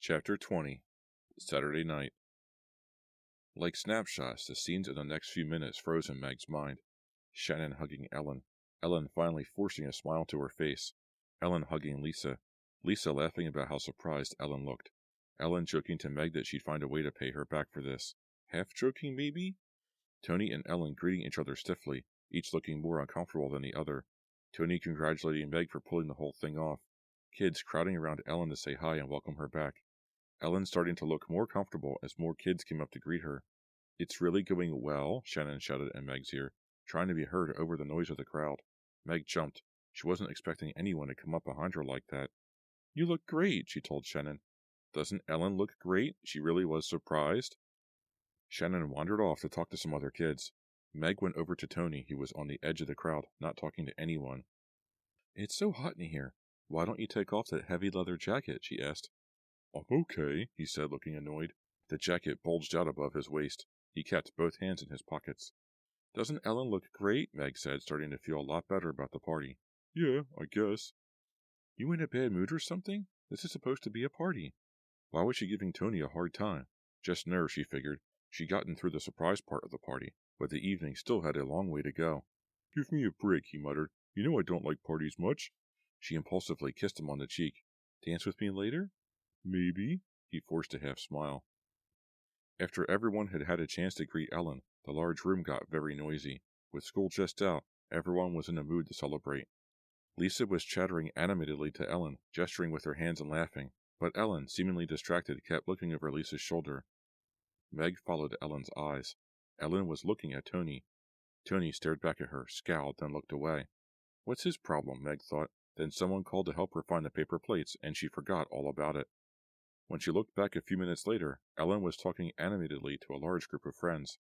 Chapter 20. Saturday Night. Like snapshots, the scenes in the next few minutes froze in Meg's mind. Shannon hugging Ellen. Ellen finally forcing a smile to her face. Ellen hugging Lisa. Lisa laughing about how surprised Ellen looked. Ellen joking to Meg that she'd find a way to pay her back for this. Half joking, maybe? Tony and Ellen greeting each other stiffly, each looking more uncomfortable than the other. Tony congratulating Meg for pulling the whole thing off. Kids crowding around Ellen to say hi and welcome her back. Ellen starting to look more comfortable as more kids came up to greet her. "It's really going well," Shannon shouted in Meg's ear, trying to be heard over the noise of the crowd. Meg jumped. She wasn't expecting anyone to come up behind her like that. "You look great," she told Shannon. "Doesn't Ellen look great?" She really was surprised. Shannon wandered off to talk to some other kids. Meg went over to Tony, who was on the edge of the crowd, not talking to anyone. "It's so hot in here. Why don't you take off that heavy leather jacket?" she asked. "I'm okay," he said, looking annoyed. The jacket bulged out above his waist. He kept both hands in his pockets. "Doesn't Ellen look great?" Meg said, starting to feel a lot better about the party. "Yeah, I guess." "You in a bad mood or something? This is supposed to be a party." Why was she giving Tony a hard time? Just nerves, she figured. She'd gotten through the surprise part of the party, but the evening still had a long way to go. "Give me a break," he muttered. "You know I don't like parties much." She impulsively kissed him on the cheek. "Dance with me later?" "Maybe." He forced a half smile. After everyone had had a chance to greet Ellen, the large room got very noisy. With school just out, everyone was in a mood to celebrate. Lisa was chattering animatedly to Ellen, gesturing with her hands and laughing, but Ellen, seemingly distracted, kept looking over Lisa's shoulder. Meg followed Ellen's eyes. Ellen was looking at Tony. Tony stared back at her, scowled, then looked away. What's his problem, Meg thought. Then someone called to help her find the paper plates, and she forgot all about it. When she looked back a few minutes later, Ellen was talking animatedly to a large group of friends.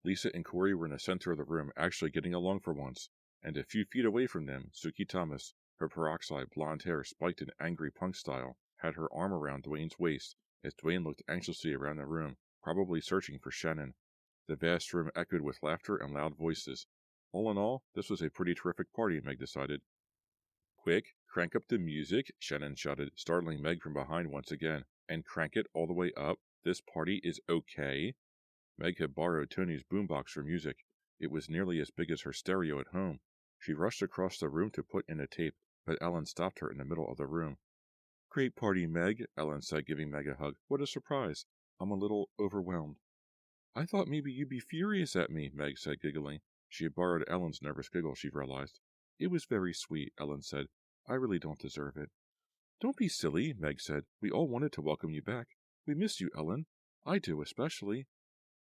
Lisa and Corey were in the center of the room, actually getting along for once, and a few feet away from them, Suki Thomas, her peroxide blonde hair spiked in angry punk style, had her arm around Dwayne's waist as Dwayne looked anxiously around the room, probably searching for Shannon. The vast room echoed with laughter and loud voices. All in all, this was a pretty terrific party, Meg decided. "Quick, crank up the music," Shannon shouted, startling Meg from behind once again. "And crank it all the way up. This party is okay." Meg had borrowed Tony's boombox for music. It was nearly as big as her stereo at home. She rushed across the room to put in a tape, but Ellen stopped her in the middle of the room. "Great party, Meg," Ellen said, giving Meg a hug. "What a surprise. I'm a little overwhelmed." "I thought maybe you'd be furious at me," Meg said, giggling. She had borrowed Ellen's nervous giggle, she realized. "It was very sweet," Ellen said. "I really don't deserve it." "Don't be silly," Meg said. "We all wanted to welcome you back. We miss you, Ellen. I do, especially."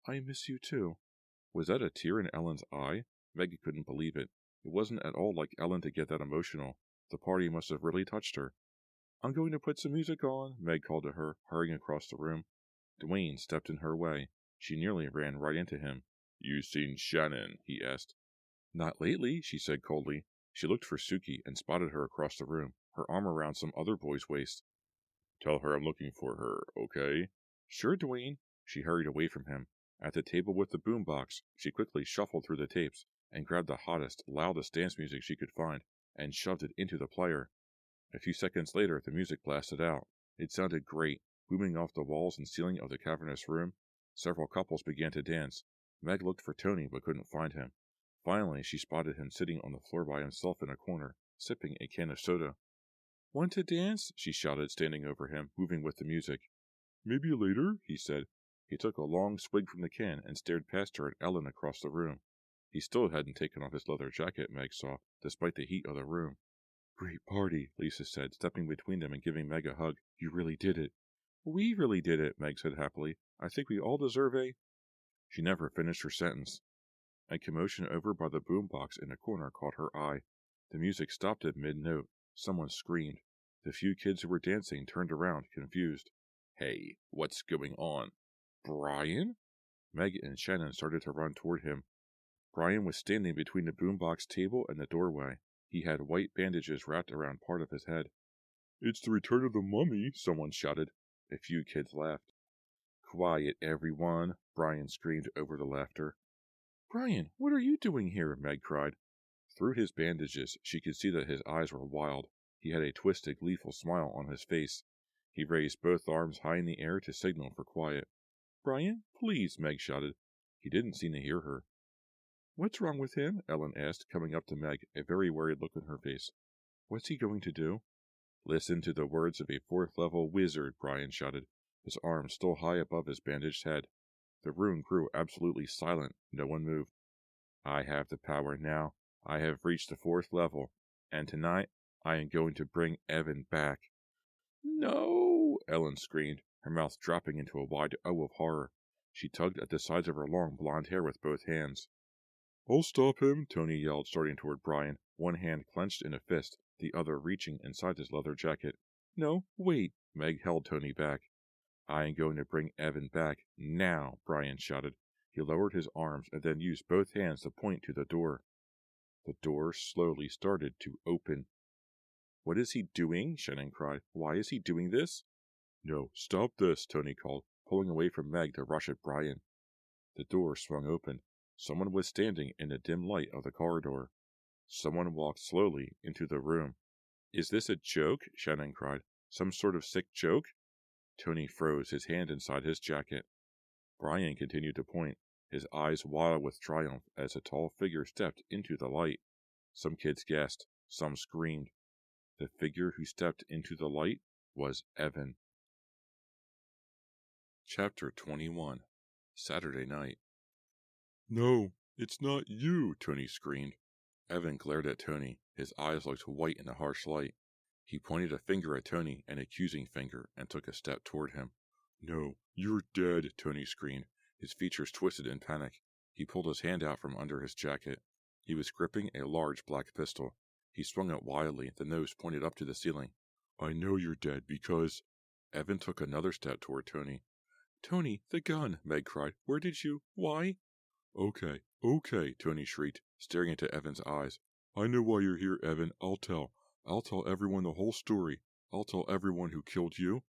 "I miss you, too." Was that a tear in Ellen's eye? Meg couldn't believe it. It wasn't at all like Ellen to get that emotional. The party must have really touched her. "I'm going to put some music on," Meg called to her, hurrying across the room. Dwayne stepped in her way. She nearly ran right into him. "You seen Shannon?" he asked. "Not lately," she said coldly. She looked for Suki and spotted her across the room, her arm around some other boy's waist. "Tell her I'm looking for her, okay?" "Sure, Dwayne." She hurried away from him. At the table with the boombox, she quickly shuffled through the tapes and grabbed the hottest, loudest dance music she could find and shoved it into the player. A few seconds later, the music blasted out. It sounded great, booming off the walls and ceiling of the cavernous room. Several couples began to dance. Meg looked for Tony but couldn't find him. Finally, she spotted him sitting on the floor by himself in a corner, sipping a can of soda. "Want to dance?" she shouted, standing over him, moving with the music. "Maybe later," he said. He took a long swig from the can and stared past her at Ellen across the room. He still hadn't taken off his leather jacket, Meg saw, despite the heat of the room. "Great party," Lisa said, stepping between them and giving Meg a hug. "You really did it." "We really did it," Meg said happily. "I think we all deserve a—" She never finished her sentence. A commotion over by the boombox in a corner caught her eye. The music stopped at mid-note. Someone screamed. The few kids who were dancing turned around, confused. "Hey, what's going on?" "Brian?" Meg and Shannon started to run toward him. Brian was standing between the boombox table and the doorway. He had white bandages wrapped around part of his head. "It's the return of the mummy," someone shouted. A few kids laughed. "Quiet, everyone," Brian screamed over the laughter. "Brian, what are you doing here?" Meg cried. Through his bandages, she could see that his eyes were wild. He had a twisted, gleeful smile on his face. He raised both arms high in the air to signal for quiet. "Brian, please," Meg shouted. He didn't seem to hear her. "What's wrong with him?" Ellen asked, coming up to Meg, a very worried look on her face. "What's he going to do?" "Listen to the words of a fourth-level wizard," Brian shouted, his arms still high above his bandaged head. The room grew absolutely silent. No one moved. "I have the power now. I have reached the 4th level, and tonight I am going to bring Evan back." "No!" Ellen screamed, her mouth dropping into a wide O of horror. She tugged at the sides of her long blonde hair with both hands. "I'll stop him," Tony yelled, starting toward Brian, one hand clenched in a fist, the other reaching inside his leather jacket. "No, wait!" Meg held Tony back. "I am going to bring Evan back, now!" Brian shouted. He lowered his arms and then used both hands to point to the door. The door slowly started to open. "What is he doing?" Shannon cried. "Why is he doing this?" "No, stop this," Tony called, pulling away from Meg to rush at Brian. The door swung open. Someone was standing in the dim light of the corridor. Someone walked slowly into the room. "Is this a joke?" Shannon cried. "Some sort of sick joke?" Tony froze, his hand inside his jacket. Brian continued to point, his eyes wild with triumph as a tall figure stepped into the light. Some kids gasped, some screamed. The figure who stepped into the light was Evan. Chapter 21. Saturday night. "No, it's not you," Tony screamed. Evan glared at Tony. His eyes looked white in the harsh light. He pointed a finger at Tony, an accusing finger, and took a step toward him. "No, you're dead," Tony screamed, his features twisted in panic. He pulled his hand out from under his jacket. He was gripping a large black pistol. He swung it wildly, the nose pointed up to the ceiling. "I know you're dead because—" Evan took another step toward Tony. "Tony, the gun!" Meg cried. "Where did you... Why?" Okay, Tony shrieked, staring into Evan's eyes. "I know why you're here, Evan. I'll tell everyone the whole story. I'll tell everyone who killed you."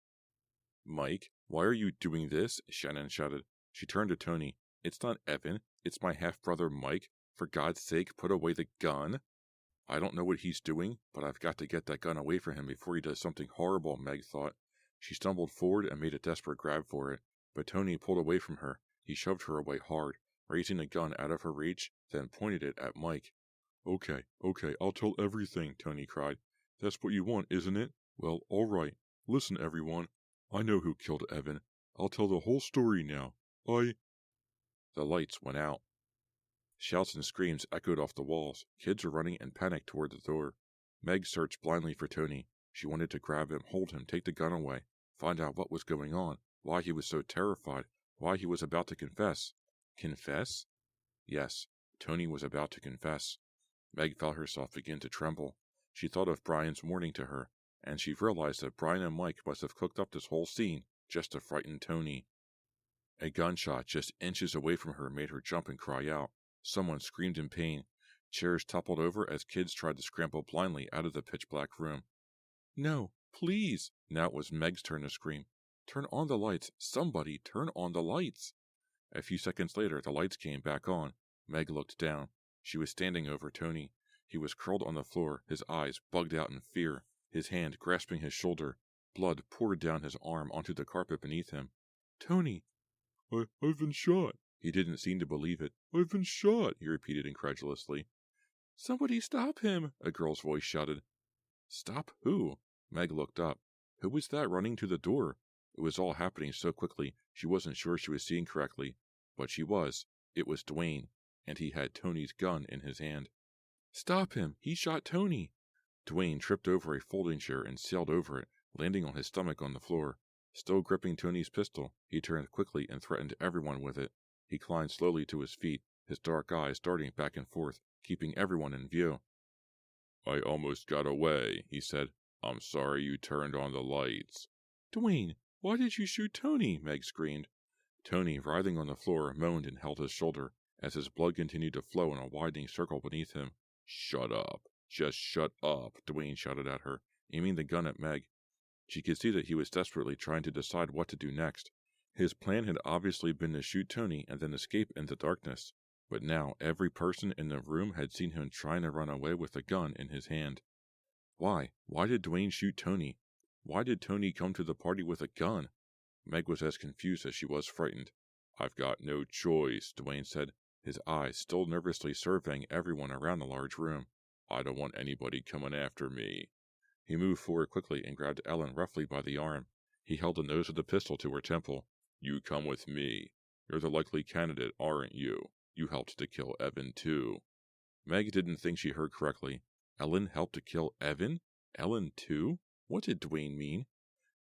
"Mike, why are you doing this?" Shannon shouted. She turned to Tony. "It's not Evan. It's my half-brother Mike. For God's sake, put away the gun." "I don't know what he's doing, but I've got to get that gun away from him before he does something horrible," Meg thought. She stumbled forward and made a desperate grab for it, but Tony pulled away from her. He shoved her away hard, raising the gun out of her reach, then pointed it at Mike. Okay, I'll tell everything," Tony cried. "That's what you want, isn't it? Well, all right. Listen, everyone. I know who killed Evan. I'll tell the whole story now. The lights went out. Shouts and screams echoed off the walls. Kids were running in panic toward the door. Meg searched blindly for Tony. She wanted to grab him, hold him, take the gun away, find out what was going on, why he was so terrified, why he was about to confess. Confess? Yes, Tony was about to confess. Meg felt herself begin to tremble. She thought of Brian's warning to her, and she realized that Brian and Mike must have cooked up this whole scene just to frighten Tony. A gunshot just inches away from her made her jump and cry out. Someone screamed in pain. Chairs toppled over as kids tried to scramble blindly out of the pitch-black room. "No, please!" Now it was Meg's turn to scream. "Turn on the lights! Somebody turn on the lights!" A few seconds later, the lights came back on. Meg looked down. She was standing over Tony. He was curled on the floor, his eyes bugged out in fear, his hand grasping his shoulder. Blood poured down his arm onto the carpet beneath him. "Tony!" I've been shot." He didn't seem to believe it. "I've been shot," he repeated incredulously. "Somebody stop him!" a girl's voice shouted. "Stop who?" Meg looked up. Who was that running to the door? It was all happening so quickly, she wasn't sure she was seeing correctly. But she was. It was Dwayne, and he had Tony's gun in his hand. "Stop him! He shot Tony!" Dwayne tripped over a folding chair and sailed over it, landing on his stomach on the floor. Still gripping Tony's pistol, he turned quickly and threatened everyone with it. He climbed slowly to his feet, his dark eyes darting back and forth, keeping everyone in view. "I almost got away," he said. "I'm sorry you turned on the lights." "Dwayne, why did you shoot Tony?" Meg screamed. Tony, writhing on the floor, moaned and held his shoulder, as his blood continued to flow in a widening circle beneath him. "Shut up. Just shut up," Dwayne shouted at her, aiming the gun at Meg. She could see that he was desperately trying to decide what to do next. His plan had obviously been to shoot Tony and then escape in the darkness. But now every person in the room had seen him trying to run away with a gun in his hand. Why? Why did Dwayne shoot Tony? Why did Tony come to the party with a gun? Meg was as confused as she was frightened. I've got no choice, Dwayne said, his eyes still nervously surveying everyone around the large room. I don't want anybody coming after me. He moved forward quickly and grabbed Ellen roughly by the arm. He held the nose of the pistol to her temple. You come with me. You're the likely candidate, aren't you? You helped to kill Evan, too. Meg didn't think she heard correctly. Ellen helped to kill Evan? Ellen, too? What did Dwayne mean?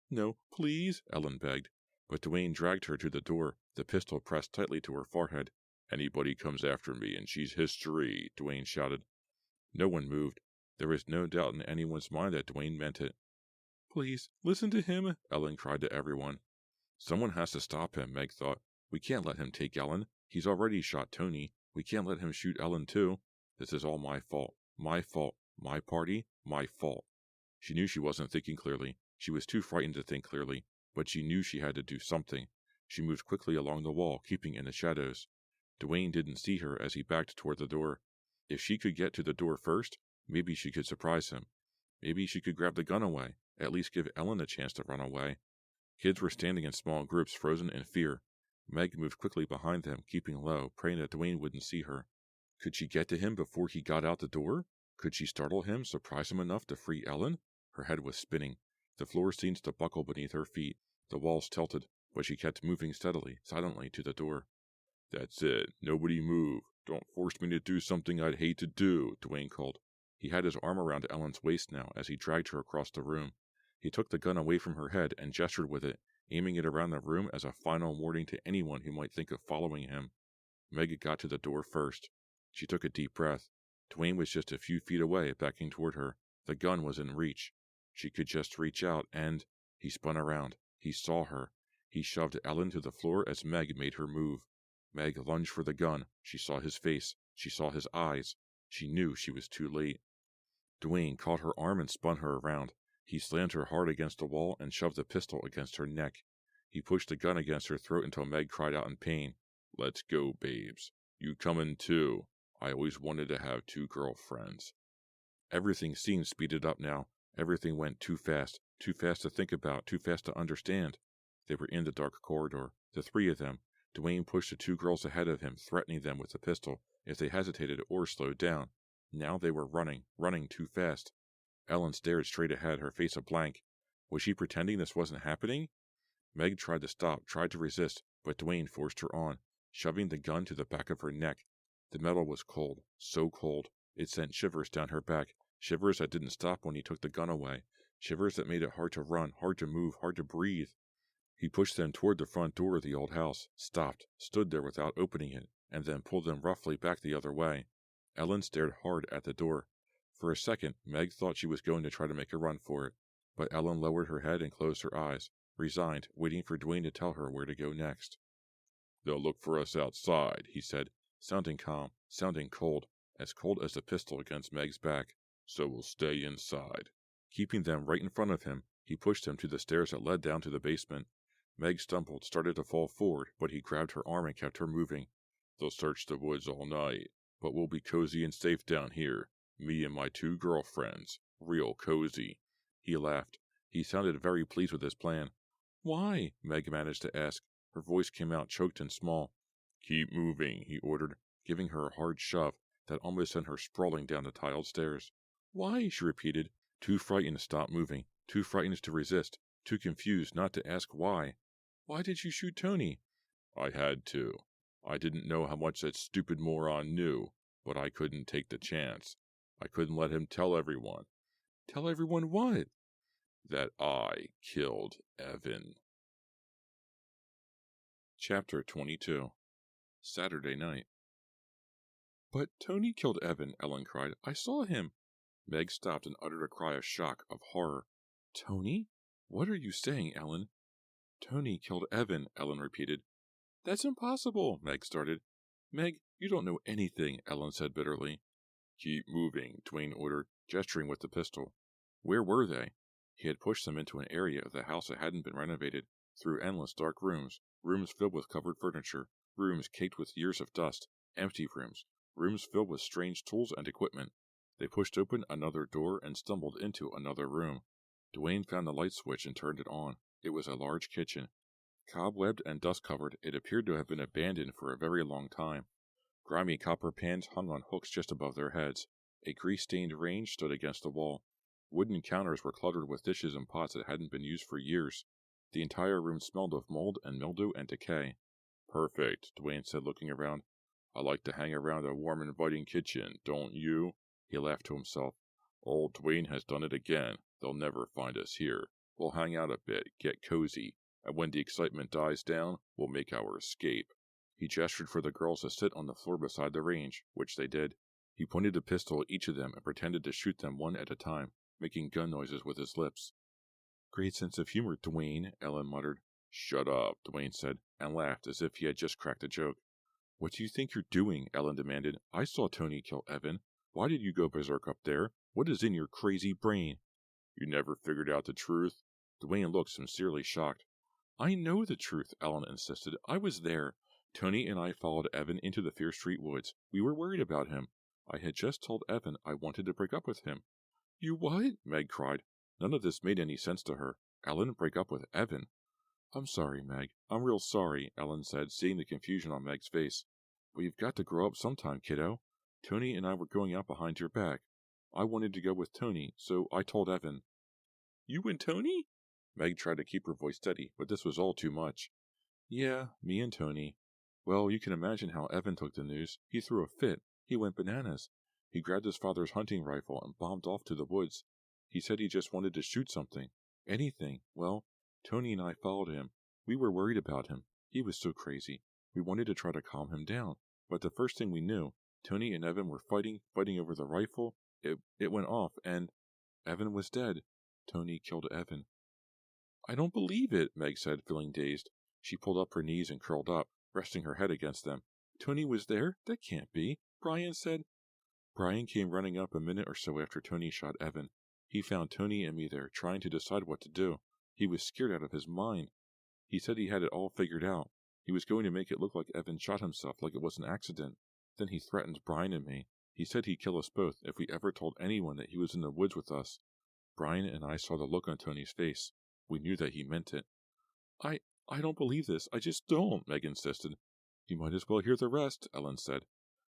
No, please, Ellen begged. But Dwayne dragged her to the door, the pistol pressed tightly to her forehead. Anybody comes after me and she's history, Dwayne shouted. No one moved. There was no doubt in anyone's mind that Dwayne meant it. Please, listen to him, Ellen cried to everyone. Someone has to stop him, Meg thought. We can't let him take Ellen. He's already shot Tony. We can't let him shoot Ellen, too. This is all my fault. My fault. My party. My fault. She knew she wasn't thinking clearly. She was too frightened to think clearly, but she knew she had to do something. She moved quickly along the wall, keeping in the shadows. Dwayne didn't see her as he backed toward the door. If she could get to the door first, maybe she could surprise him. Maybe she could grab the gun away, at least give Ellen a chance to run away. Kids were standing in small groups, frozen in fear. Meg moved quickly behind them, keeping low, praying that Dwayne wouldn't see her. Could she get to him before he got out the door? Could she startle him, surprise him enough to free Ellen? Her head was spinning. The floor seemed to buckle beneath her feet. The walls tilted, but she kept moving steadily, silently to the door. That's it. Nobody move. Don't force me to do something I'd hate to do, Dwayne called. He had his arm around Ellen's waist now as he dragged her across the room. He took the gun away from her head and gestured with it, aiming it around the room as a final warning to anyone who might think of following him. Meg got to the door first. She took a deep breath. Dwayne was just a few feet away, backing toward her. The gun was in reach. She could just reach out and... He spun around. He saw her. He shoved Ellen to the floor as Meg made her move. Meg lunged for the gun. She saw his face. She saw his eyes. She knew she was too late. Dwayne caught her arm and spun her around. He slammed her hard against the wall and shoved the pistol against her neck. He pushed the gun against her throat until Meg cried out in pain. Let's go, babes. You comin' too. I always wanted to have 2 girlfriends. Everything seemed speeded up now. Everything went too fast to think about, too fast to understand. They were in the dark corridor, the 3 of them. Dwayne pushed the 2 girls ahead of him, threatening them with the pistol if they hesitated or slowed down. Now they were running too fast. Ellen stared straight ahead, her face a blank. Was she pretending this wasn't happening? Meg tried to stop, tried to resist, but Dwayne forced her on, shoving the gun to the back of her neck. The metal was cold, so cold. It sent shivers down her back, shivers that didn't stop when he took the gun away, shivers that made it hard to run, hard to move, hard to breathe. He pushed them toward the front door of the old house, stopped, stood there without opening it, and then pulled them roughly back the other way. Ellen stared hard at the door. For a second, Meg thought she was going to try to make a run for it, but Ellen lowered her head and closed her eyes, resigned, waiting for Dwayne to tell her where to go next. They'll look for us outside, he said, sounding calm, sounding cold as the pistol against Meg's back. So we'll stay inside. Keeping them right in front of him, he pushed them to the stairs that led down to the basement. Meg stumbled, started to fall forward, but he grabbed her arm and kept her moving. They'll search the woods all night, but we'll be cozy and safe down here. Me and my 2 girlfriends. Real cozy. He laughed. He sounded very pleased with his plan. Why? Meg managed to ask. Her voice came out choked and small. Keep moving, he ordered, giving her a hard shove that almost sent her sprawling down the tiled stairs. Why? She repeated, too frightened to stop moving, too frightened to resist, too confused not to ask why. Why did you shoot Tony? I had to. I didn't know how much that stupid moron knew, but I couldn't take the chance. I couldn't let him tell everyone. Tell everyone what? That I killed Evan. Chapter 22. Saturday night. But Tony killed Evan, Ellen cried. I saw him. Meg stopped and uttered a cry of shock, of horror. Tony? What are you saying, Ellen? Tony killed Evan, Ellen repeated. That's impossible, Meg started. Meg, you don't know anything, Ellen said bitterly. Keep moving, Dwayne ordered, gesturing with the pistol. Where were they? He had pushed them into an area of the house that hadn't been renovated, through endless dark rooms, rooms filled with covered furniture, rooms caked with years of dust, Empty rooms filled with strange tools and equipment. They pushed open another door and stumbled into another room. Dwayne found the light switch and turned it on. It was a large kitchen. Cobwebbed and dust-covered, it appeared to have been abandoned for a very long time. Grimy copper pans hung on hooks just above their heads. A grease-stained range stood against the wall. Wooden counters were cluttered with dishes and pots that hadn't been used for years. The entire room smelled of mold and mildew and decay. Perfect, Dwayne said, looking around. I like to hang around a warm, inviting kitchen, don't you? He laughed to himself. Old Dwayne has done it again. They'll never find us here. We'll hang out a bit, get cozy, and when the excitement dies down, we'll make our escape. He gestured for the girls to sit on the floor beside the range, which they did. He pointed a pistol at each of them and pretended to shoot them one at a time, making gun noises with his lips. Great sense of humor, Dwayne, Ellen muttered. Shut up, Dwayne said, and laughed as if he had just cracked a joke. What do you think you're doing? Ellen demanded. I saw Tony kill Evan. Why did you go berserk up there? What is in your crazy brain? You never figured out the truth? Dwayne looked sincerely shocked. I know the truth, Ellen insisted. I was there. Tony and I followed Evan into the Fear Street woods. We were worried about him. I had just told Evan I wanted to break up with him. You what? Meg cried. None of this made any sense to her. Ellen, break up with Evan? I'm sorry, Meg. I'm real sorry, Ellen said, seeing the confusion on Meg's face. But you've got to grow up sometime, kiddo. Tony and I were going out behind your back. I wanted to go with Tony, so I told Evan. You and Tony? Meg tried to keep her voice steady, but this was all too much. Yeah, me and Tony. Well, you can imagine how Evan took the news. He threw a fit. He went bananas. He grabbed his father's hunting rifle and bombed off to the woods. He said he just wanted to shoot something. Anything. Well, Tony and I followed him. We were worried about him. He was so crazy. We wanted to try to calm him down. But the first thing we knew, Tony and Evan were fighting over the rifle. It went off, and Evan was dead. Tony killed Evan. I don't believe it, Meg said, feeling dazed. She pulled up her knees and curled up, resting her head against them. Tony was there? That can't be. Brian said. Brian came running up a minute or so after Tony shot Evan. He found Tony and me there, trying to decide what to do. He was scared out of his mind. He said he had it all figured out. He was going to make it look like Evan shot himself, like it was an accident. Then he threatened Brian and me. He said he'd kill us both if we ever told anyone that he was in the woods with us. Brian and I saw the look on Tony's face. We knew that he meant it. I don't believe this. I just don't, Meg insisted. You might as well hear the rest, Ellen said.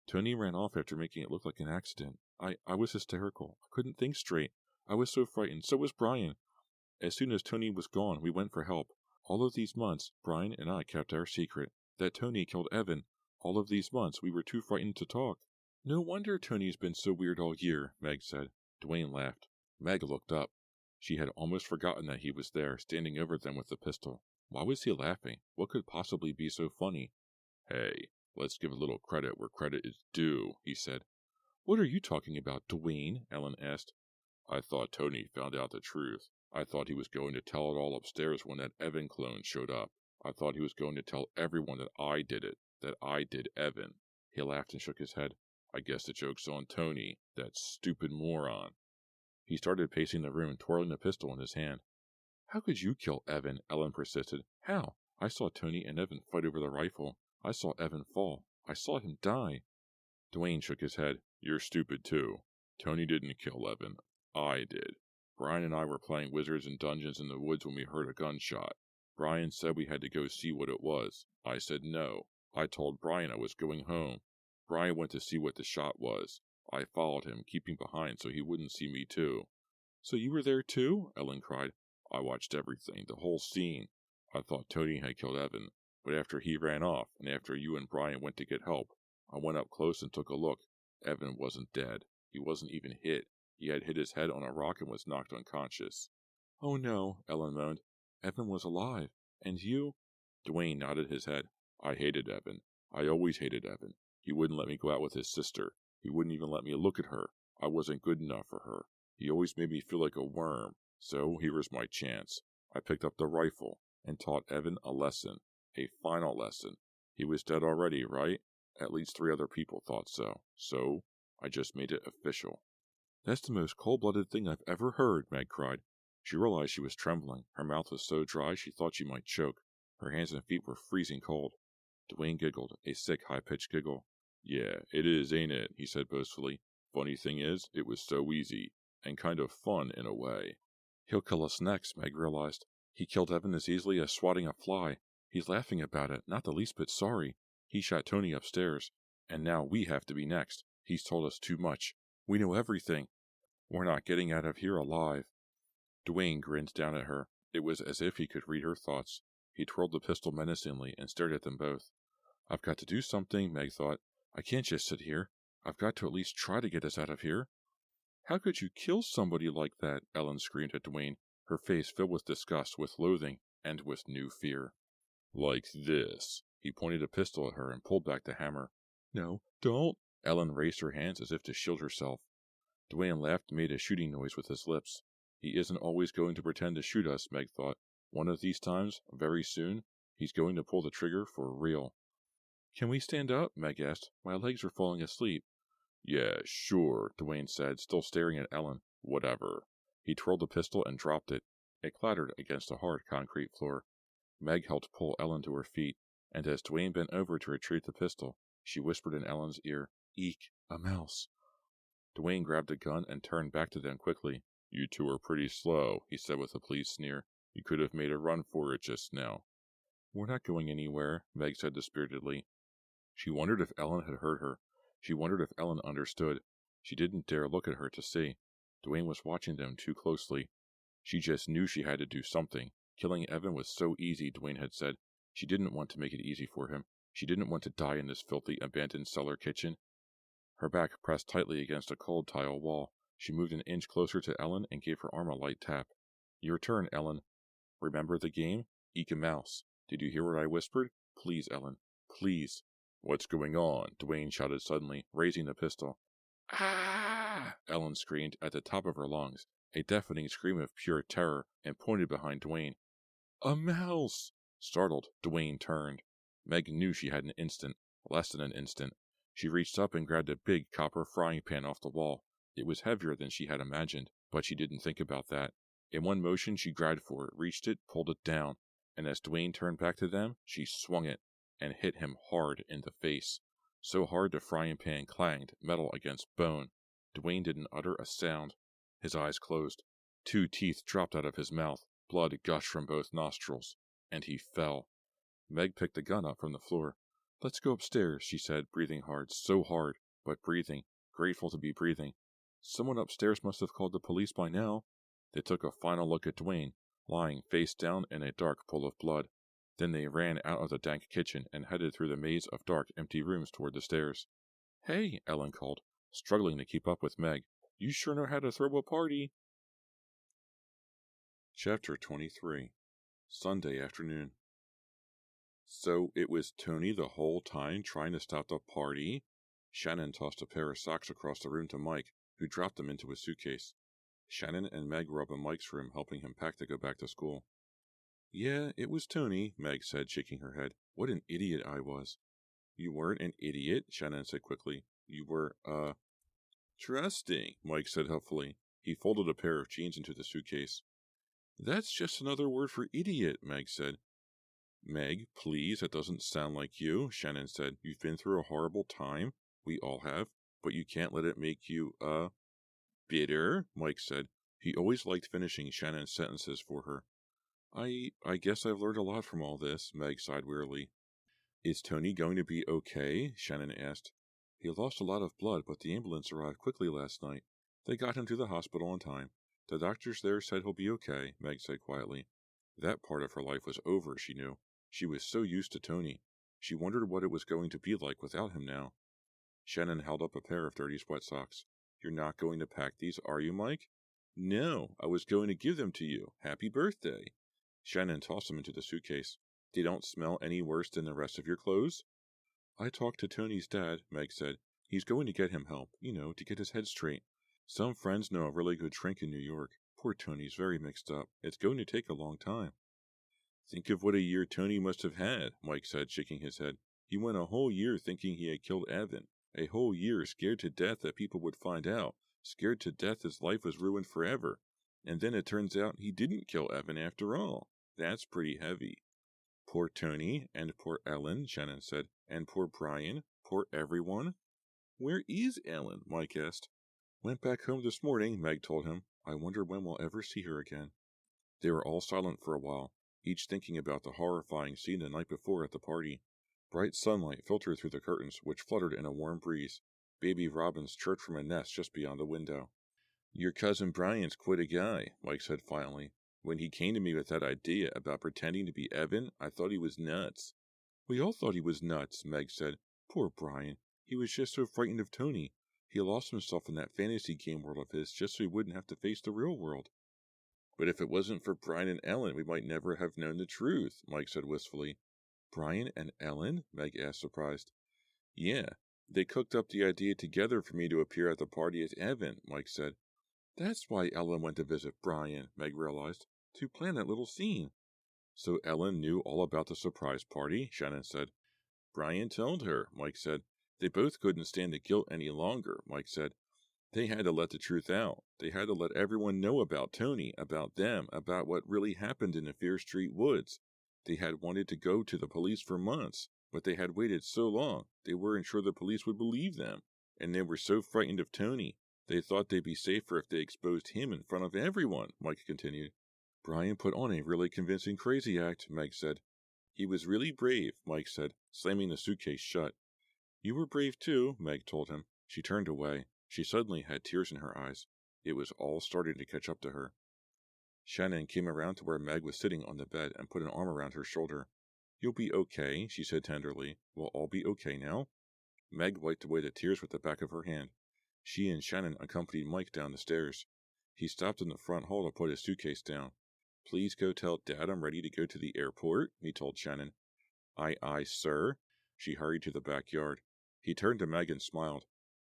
Tony ran off after making it look like an accident. I was hysterical. I couldn't think straight. I was so frightened. So was Brian. As soon as Tony was gone, we went for help. All of these months, Brian and I kept our secret. That Tony killed Evan. All of these months, we were too frightened to talk. No wonder Tony's been so weird all year, Meg said. Dwayne laughed. Meg looked up. She had almost forgotten that he was there, standing over them with the pistol. Why was he laughing? What could possibly be so funny? Hey, let's give a little credit where credit is due, he said. What are you talking about, Dwayne? Ellen asked. I thought Tony found out the truth. I thought he was going to tell it all upstairs when that Evan clone showed up. I thought he was going to tell everyone that I did it, that I did Evan. He laughed and shook his head. I guess the joke's on Tony, that stupid moron. He started pacing the room, twirling the pistol in his hand. How could you kill Evan? Ellen persisted. How? I saw Tony and Evan fight over the rifle. I saw Evan fall. I saw him die. Dwayne shook his head. You're stupid, too. Tony didn't kill Evan. I did. Brian and I were playing Wizards and Dungeons in the woods when we heard a gunshot. Brian said we had to go see what it was. I said no. I told Brian I was going home. Brian went to see what the shot was. I followed him, keeping behind so he wouldn't see me too. So you were there too? Ellen cried. I watched everything, the whole scene. I thought Tony had killed Evan, but after he ran off, and after you and Brian went to get help, I went up close and took a look. Evan wasn't dead. He wasn't even hit. He had hit his head on a rock and was knocked unconscious. Oh no, Ellen moaned. Evan was alive. And you? Dwayne nodded his head. I hated Evan. I always hated Evan. He wouldn't let me go out with his sister. He wouldn't even let me look at her. I wasn't good enough for her. He always made me feel like a worm. So here was my chance. I picked up the rifle and taught Evan a lesson. A final lesson. He was dead already, right? At least 3 other people thought so. So I just made it official. That's the most cold-blooded thing I've ever heard, Meg cried. She realized she was trembling. Her mouth was so dry she thought she might choke. Her hands and feet were freezing cold. Dwayne giggled, a sick, high-pitched giggle. Yeah, it is, ain't it? He said boastfully. Funny thing is, it was so easy, and kind of fun in a way. He'll kill us next, Meg realized. He killed Evan as easily as swatting a fly. He's laughing about it, not the least bit sorry. He shot Tony upstairs, and now we have to be next. He's told us too much. We know everything. We're not getting out of here alive. Dwayne grinned down at her. It was as if he could read her thoughts. He twirled the pistol menacingly and stared at them both. I've got to do something, Meg thought. I can't just sit here. I've got to at least try to get us out of here. How could you kill somebody like that? Ellen screamed at Dwayne, her face filled with disgust, with loathing, and with new fear. Like this. He pointed a pistol at her and pulled back the hammer. No, don't. Ellen raised her hands as if to shield herself. Dwayne laughed and made a shooting noise with his lips. He isn't always going to pretend to shoot us, Meg thought. One of these times, very soon, he's going to pull the trigger for real. Can we stand up? Meg asked. My legs are falling asleep. Yeah, sure, Dwayne said, still staring at Ellen. Whatever. He twirled the pistol and dropped it. It clattered against a hard concrete floor. Meg helped pull Ellen to her feet, and as Dwayne bent over to retrieve the pistol, she whispered in Ellen's ear, Eek, a mouse. Dwayne grabbed a gun and turned back to them quickly. You two are pretty slow, he said with a pleased sneer. You could have made a run for it just now. We're not going anywhere, Meg said dispiritedly. She wondered if Ellen had heard her. She wondered if Ellen understood. She didn't dare look at her to see. Dwayne was watching them too closely. She just knew she had to do something. Killing Evan was so easy, Dwayne had said. She didn't want to make it easy for him. She didn't want to die in this filthy, abandoned cellar kitchen. Her back pressed tightly against a cold tile wall. She moved an inch closer to Ellen and gave her arm a light tap. Your turn, Ellen. Remember the game? Eek a mouse. Did you hear what I whispered? Please, Ellen. Please. What's going on? Dwayne shouted suddenly, raising the pistol. Ah! Ellen screamed at the top of her lungs, a deafening scream of pure terror, and pointed behind Dwayne. A mouse! Startled, Dwayne turned. Meg knew she had an instant, less than an instant. She reached up and grabbed a big copper frying pan off the wall. It was heavier than she had imagined, but she didn't think about that. In one motion, she grabbed for it, reached it, pulled it down, and as Dwayne turned back to them, she swung it and hit him hard in the face. So hard the frying pan clanged, metal against bone. Dwayne didn't utter a sound. His eyes closed. 2 teeth dropped out of his mouth. Blood gushed from both nostrils, and he fell. Meg picked the gun up from the floor. Let's go upstairs, she said, breathing hard, so hard, but breathing, grateful to be breathing. Someone upstairs must have called the police by now. They took a final look at Dwayne, lying face down in a dark pool of blood. Then they ran out of the dank kitchen and headed through the maze of dark, empty rooms toward the stairs. Hey, Ellen called, struggling to keep up with Meg. You sure know how to throw a party. Chapter 23. Sunday afternoon. So it was Tony the whole time trying to stop the party? Shannon tossed a pair of socks across the room to Mike, who dropped them into his suitcase. Shannon and Meg were up in Mike's room helping him pack to go back to school. Yeah, it was Tony, Meg said, shaking her head. What an idiot I was. You weren't an idiot, Shannon said quickly. You were, trusting, Mike said helpfully. He folded a pair of jeans into the suitcase. That's just another word for idiot, Meg said. Meg, please, that doesn't sound like you, Shannon said. You've been through a horrible time. We all have. But you can't let it make you, bitter, Mike said. He always liked finishing Shannon's sentences for her. I guess I've learned a lot from all this, Meg sighed wearily. Is Tony going to be okay? Shannon asked. He lost a lot of blood, but the ambulance arrived quickly last night. They got him to the hospital on time. The doctors there said he'll be okay, Meg said quietly. That part of her life was over, she knew. She was so used to Tony. She wondered what it was going to be like without him now. Shannon held up a pair of dirty sweat socks. You're not going to pack these, are you, Mike? No, I was going to give them to you. Happy birthday. Shannon tossed them into the suitcase. They don't smell any worse than the rest of your clothes? I talked to Tony's dad, Meg said. He's going to get him help, to get his head straight. Some friends know a really good shrink in New York. Poor Tony's very mixed up. It's going to take a long time. Think of what a year Tony must have had, Mike said, shaking his head. He went a whole year thinking he had killed Evan. A whole year scared to death that people would find out. Scared to death his life was ruined forever. And then it turns out he didn't kill Evan after all. That's pretty heavy. Poor Tony, and poor Ellen, Shannon said, and poor Brian, Poor everyone? Where is Ellen? Mike asked. Went back home this morning, Meg told him. I wonder when we'll ever see her again. They were all silent for a while, each thinking about the horrifying scene the night before at the party. Bright sunlight filtered through the curtains, which fluttered in a warm breeze. Baby robins chirped from a nest just beyond the window. Your cousin Brian's quite a guy, Mike said finally. When he came to me with that idea about pretending to be Evan, I thought he was nuts. We all thought he was nuts, Meg said. Poor Brian. He was just so frightened of Tony. He lost himself in that fantasy game world of his just so he wouldn't have to face the real world. But if it wasn't for Brian and Ellen, we might never have known the truth, Mike said wistfully. Brian and Ellen? Meg asked, surprised. Yeah, they cooked up the idea together for me to appear at the party as Evan, Mike said. That's why Ellen went to visit Brian, Meg realized, to plan that little scene. So Ellen knew all about the surprise party, Shannon said. Brian told her, Mike said. They both couldn't stand the guilt any longer, Mike said. They had to let the truth out. They had to let everyone know about Tony, about them, about what really happened in the Fear Street woods. They had wanted to go to the police for months, but they had waited so long they weren't sure the police would believe them. And they were so frightened of Tony, they thought they'd be safer if they exposed him in front of everyone, Mike continued. Brian put on a really convincing crazy act, Meg said. He was really brave, Mike said, slamming the suitcase shut. You were brave too, Meg told him. She turned away. She suddenly had tears in her eyes. It was all starting to catch up to her. Shannon came around to where Meg was sitting on the bed and put an arm around her shoulder. You'll be okay, she said tenderly. We'll all be okay now. Meg wiped away the tears with the back of her hand. She and Shannon accompanied Mike down the stairs. He stopped in the front hall to put his suitcase down. Please go tell Dad I'm ready to go to the airport, he told Shannon. Aye, sir. She hurried to the backyard. He turned to Meg and smiled.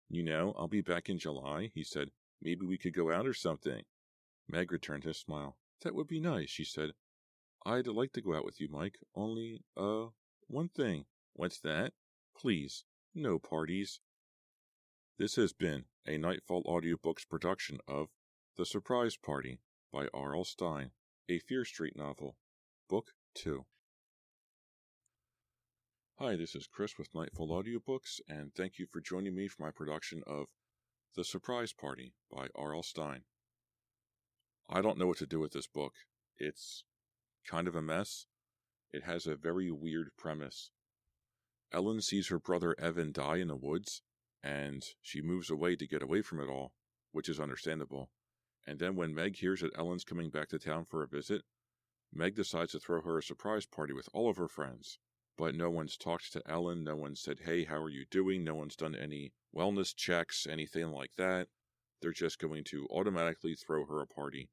You know, I'll be back in July, he said. Maybe we could go out or something. Meg returned his smile. That would be nice, she said. I'd like to go out with you, Mike. Only, one thing. What's that? Please, no parties. This has been a Nightfall Audiobooks production of The Surprise Party by R.L. Stine, a Fear Street novel. Book 2. Hi, this is Chris with Nightfall Audiobooks, and thank you for joining me for my production of The Surprise Party by R.L. Stine. I don't know what to do with this book. It's kind of a mess. It has a very weird premise. Ellen sees her brother Evan die in the woods, and she moves away to get away from it all, which is understandable. And then when Meg hears that Ellen's coming back to town for a visit, Meg decides to throw her a surprise party with all of her friends. But no one's talked to Ellen, no one said, hey, how are you doing? No one's done any wellness checks, anything like that. They're just going to automatically throw her a party.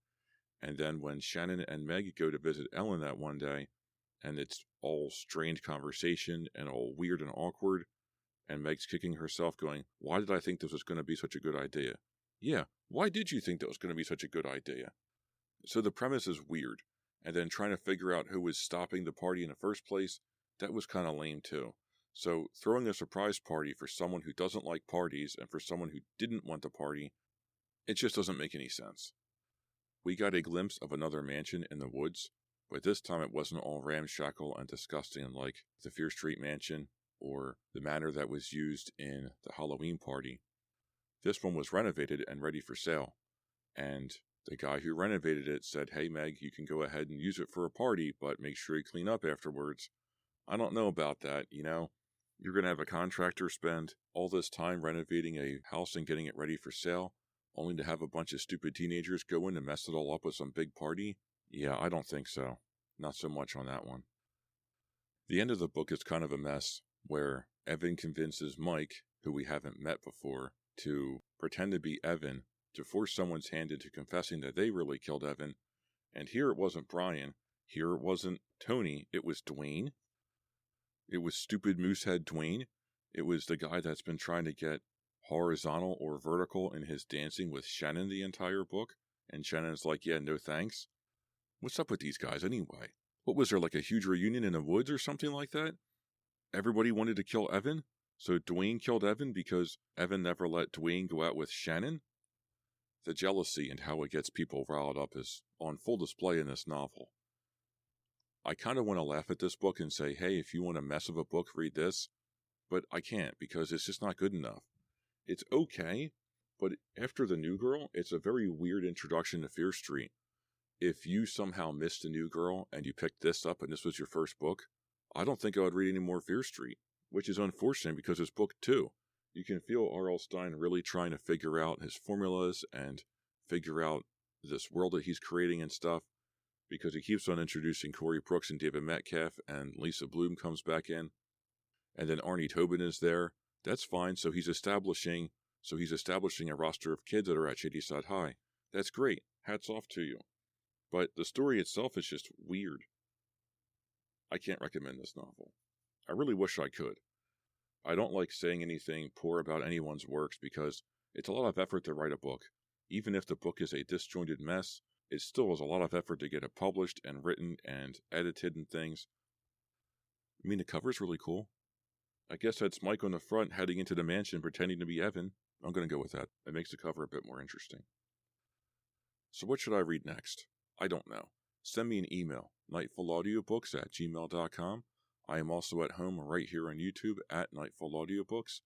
And then when Shannon and Meg go to visit Ellen that one day, and it's all strained conversation and all weird and awkward, and Meg's kicking herself going, why did I think this was going to be such a good idea? Yeah, why did you think that was going to be such a good idea? So the premise is weird, and then trying to figure out who was stopping the party in the first place, that was kind of lame too. So throwing a surprise party for someone who doesn't like parties and for someone who didn't want the party, it just doesn't make any sense. We got a glimpse of another mansion in the woods, but this time it wasn't all ramshackle and disgusting like the Fear Street mansion or the manor that was used in the Halloween party. This one was renovated and ready for sale, and the guy who renovated it said, hey Meg, you can go ahead and use it for a party, but make sure you clean up afterwards. I don't know about that, you know? You're going to have a contractor spend all this time renovating a house and getting it ready for sale, only to have a bunch of stupid teenagers go in and mess it all up with some big party? Yeah, I don't think so. Not so much on that one. The end of the book is kind of a mess, where Evan convinces Mike, who we haven't met before, to pretend to be Evan, to force someone's hand into confessing that they really killed Evan. And here it wasn't Brian, here it wasn't Tony, it was Dwayne. It was stupid moosehead Dwayne. It was the guy that's been trying to get horizontal or vertical in his dancing with Shannon the entire book, and Shannon's like, yeah, no thanks. What's up with these guys anyway? What was there, like a huge reunion in the woods or something like that? Everybody wanted to kill Evan? So Dwayne killed Evan because Evan never let Dwayne go out with Shannon? The jealousy and how it gets people riled up is on full display in this novel. I kind of want to laugh at this book and say, hey, if you want a mess of a book, read this. but I can't because it's just not good enough. It's okay, but after The New Girl, it's a very weird introduction to Fear Street. If you somehow missed The New Girl and you picked this up and this was your first book, I don't think I would read any more Fear Street, which is unfortunate because it's book 2. You can feel R.L. Stine really trying to figure out his formulas and figure out this world that he's creating and stuff, because he keeps on introducing Corey Brooks and David Metcalf, and Lisa Bloom comes back in, and then Arnie Tobin is there. That's fine. So he's establishing a roster of kids that are at Shadyside High. That's great. Hats off to you. But the story itself is just weird. I can't recommend this novel. I really wish I could. I don't like saying anything poor about anyone's works because it's a lot of effort to write a book. Even if the book is a disjointed mess, it still is a lot of effort to get it published and written and edited and things. I mean, the cover's really cool. I guess that's Mike on the front heading into the mansion pretending to be Evan. I'm going to go with that. It makes the cover a bit more interesting. So what should I read next? I don't know. Send me an email, nightfallaudiobooks@gmail.com. I am also at home right here on YouTube at Nightfall Audiobooks.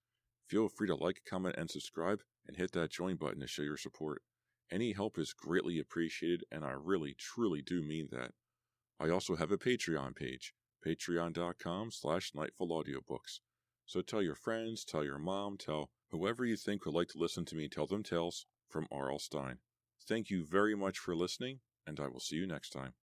Feel free to like, comment, and subscribe, and hit that join button to show your support. Any help is greatly appreciated, and I really, truly do mean that. I also have a Patreon page, patreon.com/nightfallaudiobooks. So tell your friends, tell your mom, tell whoever you think would like to listen to me tell them tales from R.L. Stine. Thank you very much for listening, and I will see you next time.